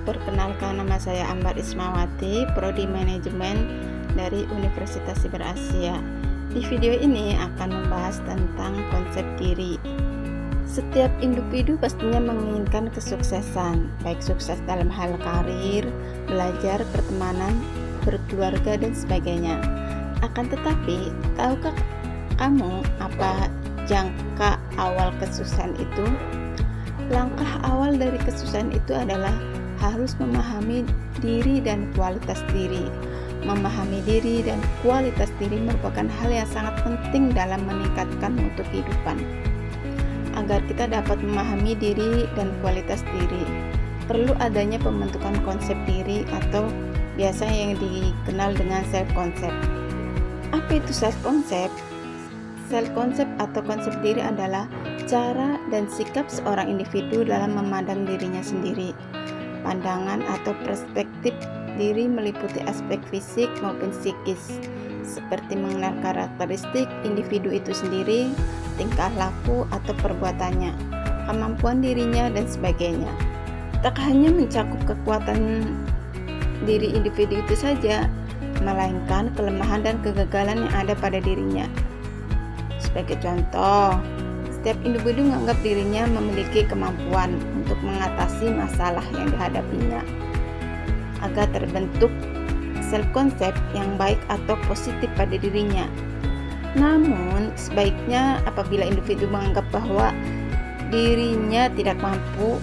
Perkenalkan, nama saya Ambar Ismawati, Prodi Manajemen dari Universitas Siber Asia. Di video ini akan membahas tentang konsep diri. Setiap individu pastinya menginginkan kesuksesan, baik sukses dalam hal karir, belajar, pertemanan, berkeluarga, dan sebagainya. Akan tetapi, tahukah kamu apa jangka awal kesuksesan itu? Langkah awal dari kesuksesan itu adalah harus memahami diri dan kualitas diri. Memahami diri dan kualitas diri merupakan hal yang sangat penting dalam meningkatkan mutu kehidupan. Agar kita dapat memahami diri dan kualitas diri, perlu adanya pembentukan konsep diri atau biasa yang dikenal dengan self-concept. Apa itu self-concept? Self-concept atau konsep diri adalah cara dan sikap seorang individu dalam memandang dirinya sendiri. Pandangan atau perspektif diri meliputi aspek fisik maupun psikis, seperti mengenal karakteristik individu itu sendiri, tingkah laku atau perbuatannya, kemampuan dirinya, dan sebagainya. Tak hanya mencakup kekuatan diri individu itu saja, melainkan kelemahan dan kegagalan yang ada pada dirinya. Sebagai contoh, setiap individu menganggap dirinya memiliki kemampuan untuk mengatasi masalah yang dihadapinya. Agar terbentuk self-concept yang baik atau positif pada dirinya. Namun, sebaiknya apabila individu menganggap bahwa dirinya tidak mampu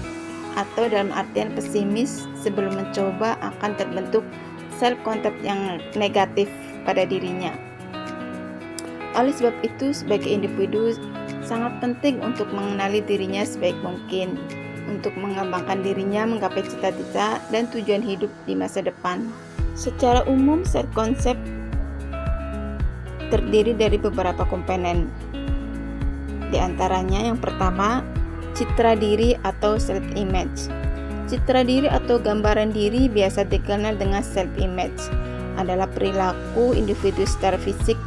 atau dalam artian pesimis sebelum mencoba, akan terbentuk self-concept yang negatif pada dirinya. Oleh sebab itu, sebagai individu sangat penting untuk mengenali dirinya sebaik mungkin untuk mengembangkan dirinya menggapai cita-cita dan tujuan hidup di masa depan. Secara umum, self-concept terdiri dari beberapa komponen. Di antaranya yang pertama, citra diri atau self-image. Citra diri atau gambaran diri biasa dikenal dengan self-image adalah perilaku individu secara fisik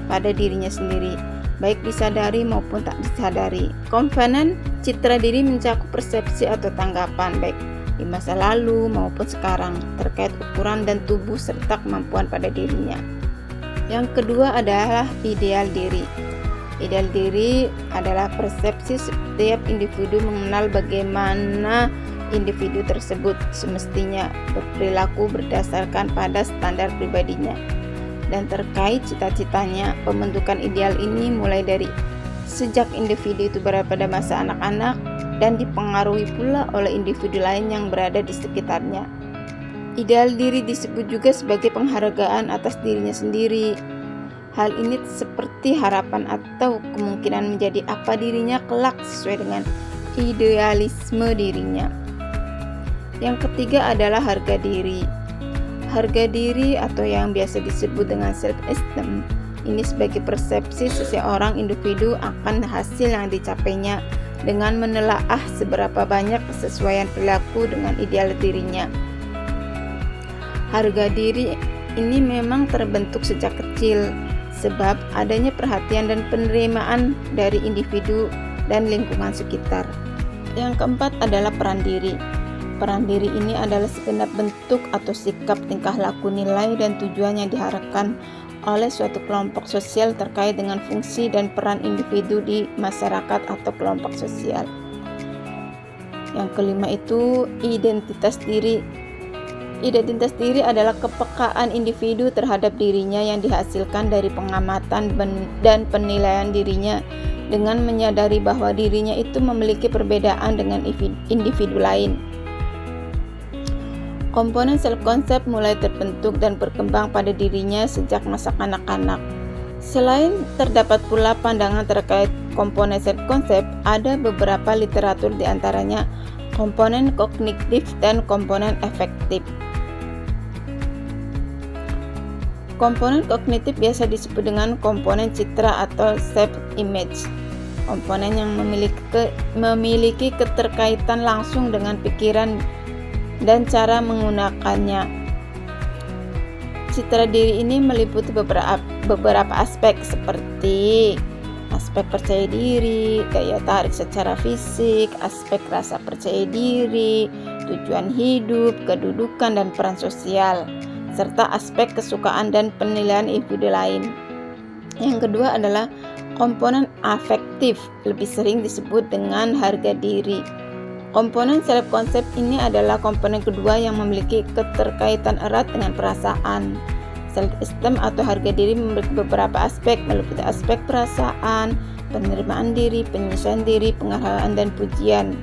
pada dirinya sendiri, baik disadari maupun tak disadari. Komponen citra diri mencakup persepsi atau tanggapan baik di masa lalu maupun sekarang terkait ukuran dan tubuh serta kemampuan pada dirinya. Yang kedua adalah ideal diri. Ideal diri adalah persepsi setiap individu mengenal bagaimana individu tersebut semestinya berperilaku berdasarkan pada standar pribadinya. Dan terkait cita-citanya, pembentukan ideal ini mulai dari sejak individu itu berada pada masa anak-anak dan dipengaruhi pula oleh individu lain yang berada di sekitarnya. Ideal diri disebut juga sebagai penghargaan atas dirinya sendiri. Hal ini seperti harapan atau kemungkinan menjadi apa dirinya kelak sesuai dengan idealisme dirinya. Yang ketiga adalah harga diri. Harga diri atau yang biasa disebut dengan self-esteem ini sebagai persepsi seseorang individu akan hasil yang dicapainya dengan menelaah seberapa banyak kesesuaian perilaku dengan ideal dirinya. Harga diri ini memang terbentuk sejak kecil sebab adanya perhatian dan penerimaan dari individu dan lingkungan sekitar. Yang keempat adalah peran diri. Peran diri ini adalah segenap bentuk atau sikap, tingkah laku, nilai, dan tujuan yang diharapkan oleh suatu kelompok sosial terkait dengan fungsi dan peran individu di masyarakat atau kelompok sosial. Yang kelima itu identitas diri. Identitas diri adalah kepekaan individu terhadap dirinya yang dihasilkan dari pengamatan dan penilaian dirinya dengan menyadari bahwa dirinya itu memiliki perbedaan dengan individu lain. Komponen self-concept mulai terbentuk dan berkembang pada dirinya sejak masa kanak-kanak. Selain terdapat pula pandangan terkait komponen self-concept, ada beberapa literatur diantaranya komponen kognitif dan komponen efektif. Komponen kognitif biasa disebut dengan komponen citra atau self-image. Komponen yang memiliki keterkaitan langsung dengan pikiran dan cara menggunakannya. Citra diri ini meliputi beberapa aspek seperti aspek percaya diri, daya tarik secara fisik, aspek rasa percaya diri, tujuan hidup, kedudukan dan peran sosial, serta aspek kesukaan dan penilaian individu lain. Yang kedua adalah komponen afektif, lebih sering disebut dengan harga diri. Komponen self concept ini adalah komponen kedua yang memiliki keterkaitan erat dengan perasaan. Self esteem atau harga diri memiliki beberapa aspek, meliputi aspek perasaan, penerimaan diri, penyelesaian diri, penghargaan dan pujian.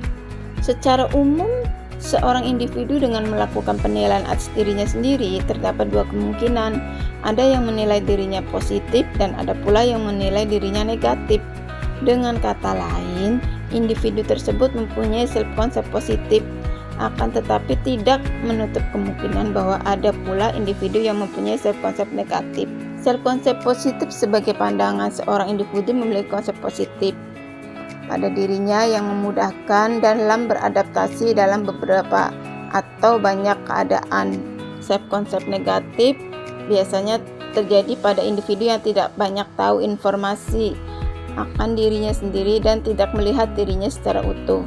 Secara umum, seorang individu dengan melakukan penilaian atas dirinya sendiri terdapat dua kemungkinan. Ada yang menilai dirinya positif dan ada pula yang menilai dirinya negatif. Dengan kata lain, individu tersebut mempunyai self concept positif, akan tetapi tidak menutup kemungkinan bahwa ada pula individu yang mempunyai self concept negatif. Self concept positif sebagai pandangan seorang individu memiliki konsep positif pada dirinya yang memudahkan dalam beradaptasi dalam beberapa atau banyak keadaan. Self concept negatif biasanya terjadi pada individu yang tidak banyak tahu informasi akan dirinya sendiri dan tidak melihat dirinya secara utuh.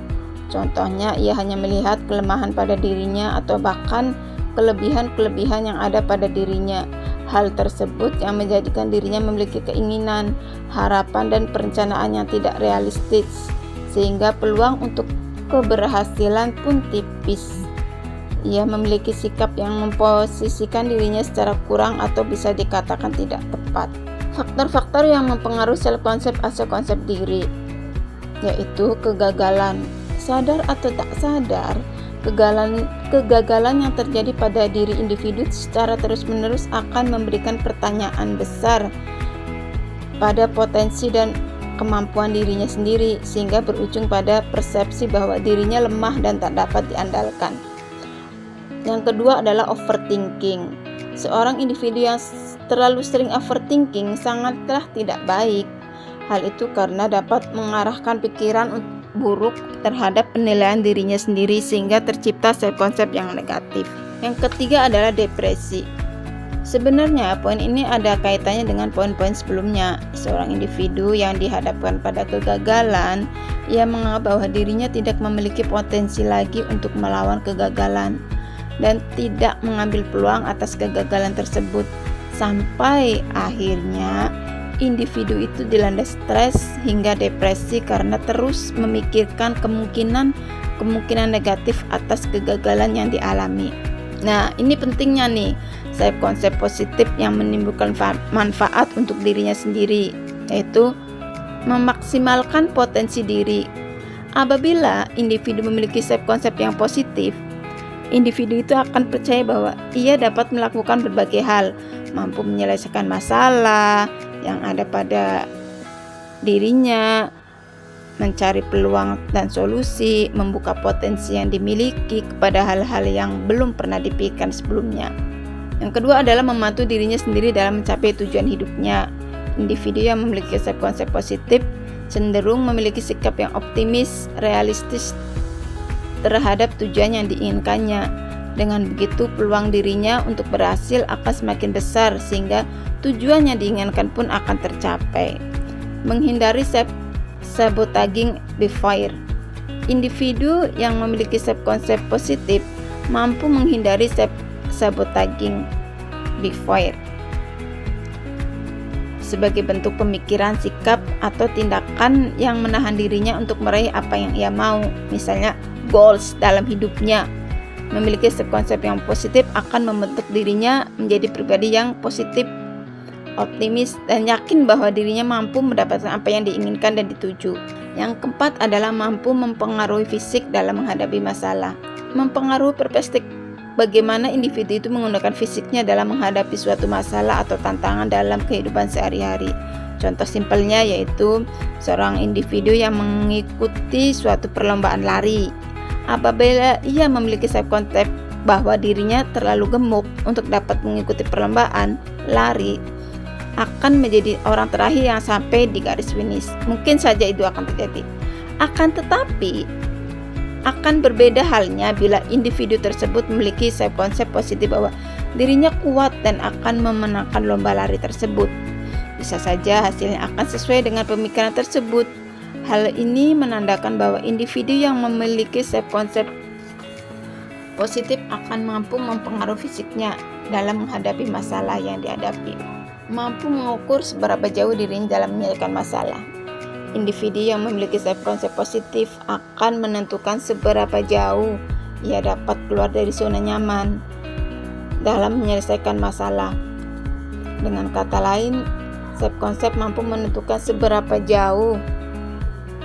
Contohnya, ia hanya melihat kelemahan pada dirinya atau bahkan kelebihan-kelebihan yang ada pada dirinya. Hal tersebut yang menjadikan dirinya memiliki keinginan, harapan dan perencanaan yang tidak realistis, sehingga peluang untuk keberhasilan pun tipis. Ia memiliki sikap yang memposisikan dirinya secara kurang atau bisa dikatakan tidak tepat. Faktor-faktor yang mempengaruhi self concept atau konsep diri, yaitu kegagalan. Sadar atau tak sadar, kegagalan yang terjadi pada diri individu secara terus-menerus akan memberikan pertanyaan besar pada potensi dan kemampuan dirinya sendiri, sehingga berujung pada persepsi bahwa dirinya lemah dan tak dapat diandalkan. Yang kedua adalah overthinking. Seorang individu yang terlalu sering overthinking sangatlah tidak baik. Hal itu karena dapat mengarahkan pikiran buruk terhadap penilaian dirinya sendiri sehingga tercipta self concept yang negatif. Yang ketiga adalah depresi. Sebenarnya poin ini ada kaitannya dengan poin-poin sebelumnya. Seorang individu yang dihadapkan pada kegagalan, ia menganggap bahwa dirinya tidak memiliki potensi lagi untuk melawan kegagalan dan tidak mengambil peluang atas kegagalan tersebut. Sampai akhirnya individu itu dilanda stres hingga depresi karena terus memikirkan kemungkinan negatif atas kegagalan yang dialami. Nah, ini pentingnya nih, self concept positif yang menimbulkan manfaat untuk dirinya sendiri, yaitu memaksimalkan potensi diri. Apabila individu memiliki self concept yang positif, individu itu akan percaya bahwa ia dapat melakukan berbagai hal, mampu menyelesaikan masalah yang ada pada dirinya, mencari peluang dan solusi, membuka potensi yang dimiliki kepada hal-hal yang belum pernah dipikirkan sebelumnya. Yang kedua adalah membantu dirinya sendiri dalam mencapai tujuan hidupnya. Individu yang memiliki self concept positif cenderung memiliki sikap yang optimis, realistis terhadap tujuan yang diinginkannya. Dengan begitu, peluang dirinya untuk berhasil akan semakin besar sehingga tujuan yang diinginkan pun akan tercapai. Menghindari sabotaging behavior. Individu yang memiliki self concept positif mampu menghindari sabotaging behavior sebagai bentuk pemikiran, sikap, atau tindakan yang menahan dirinya untuk meraih apa yang ia mau. Misalnya, goals dalam hidupnya. Memiliki konsep yang positif akan membentuk dirinya menjadi pribadi yang positif, optimis, dan yakin bahwa dirinya mampu mendapatkan apa yang diinginkan dan dituju. Yang keempat adalah mampu mempengaruhi fisik dalam menghadapi masalah. Mempengaruhi perspektif bagaimana individu itu menggunakan fisiknya dalam menghadapi suatu masalah atau tantangan dalam kehidupan sehari-hari. Contoh simpelnya yaitu seorang individu yang mengikuti suatu perlombaan lari. Apabila ia memiliki self concept bahwa dirinya terlalu gemuk untuk dapat mengikuti perlombaan lari, akan menjadi orang terakhir yang sampai di garis finish. Mungkin saja itu akan terjadi. Akan tetapi, akan berbeda halnya bila individu tersebut memiliki self concept positif bahwa dirinya kuat dan akan memenangkan lomba lari tersebut. Bisa saja hasilnya akan sesuai dengan pemikiran tersebut. Hal ini menandakan bahwa individu yang memiliki self concept positif akan mampu mempengaruhi fisiknya dalam menghadapi masalah yang dihadapi. Mampu mengukur seberapa jauh dirinya dalam menyelesaikan masalah. Individu yang memiliki self-concept positif akan menentukan seberapa jauh ia dapat keluar dari zona nyaman dalam menyelesaikan masalah. Dengan kata lain, self-concept mampu menentukan seberapa jauh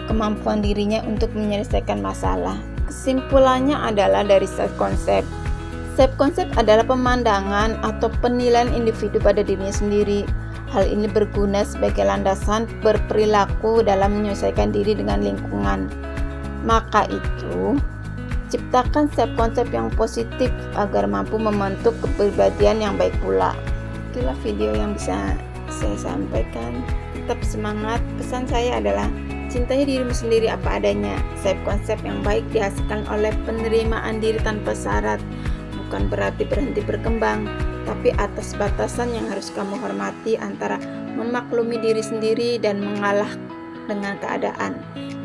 kemampuan dirinya untuk menyelesaikan masalah. Kesimpulannya adalah dari self-concept. Self-concept adalah pemandangan atau penilaian individu pada dirinya sendiri. Hal ini berguna sebagai landasan berperilaku dalam menyesuaikan diri dengan lingkungan. Maka itu, ciptakan self-concept yang positif agar mampu membentuk kepribadian yang baik pula. Itulah video yang bisa saya sampaikan. Tetap semangat. Pesan saya adalah cintai dirimu sendiri apa adanya. Self-concept yang baik dihasilkan oleh penerimaan diri tanpa syarat. Bukan berarti berhenti berkembang, tapi atas batasan yang harus kamu hormati antara memaklumi diri sendiri dan mengalah dengan keadaan.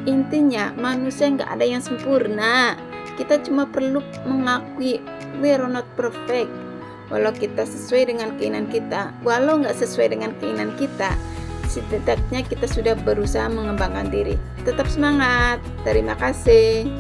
Intinya, manusia nggak ada yang sempurna. Kita cuma perlu mengakui we are not perfect. Walau kita sesuai dengan keinginan kita, walau nggak sesuai dengan keinginan kita, setidaknya kita sudah berusaha mengembangkan diri. Tetap semangat. Terima kasih.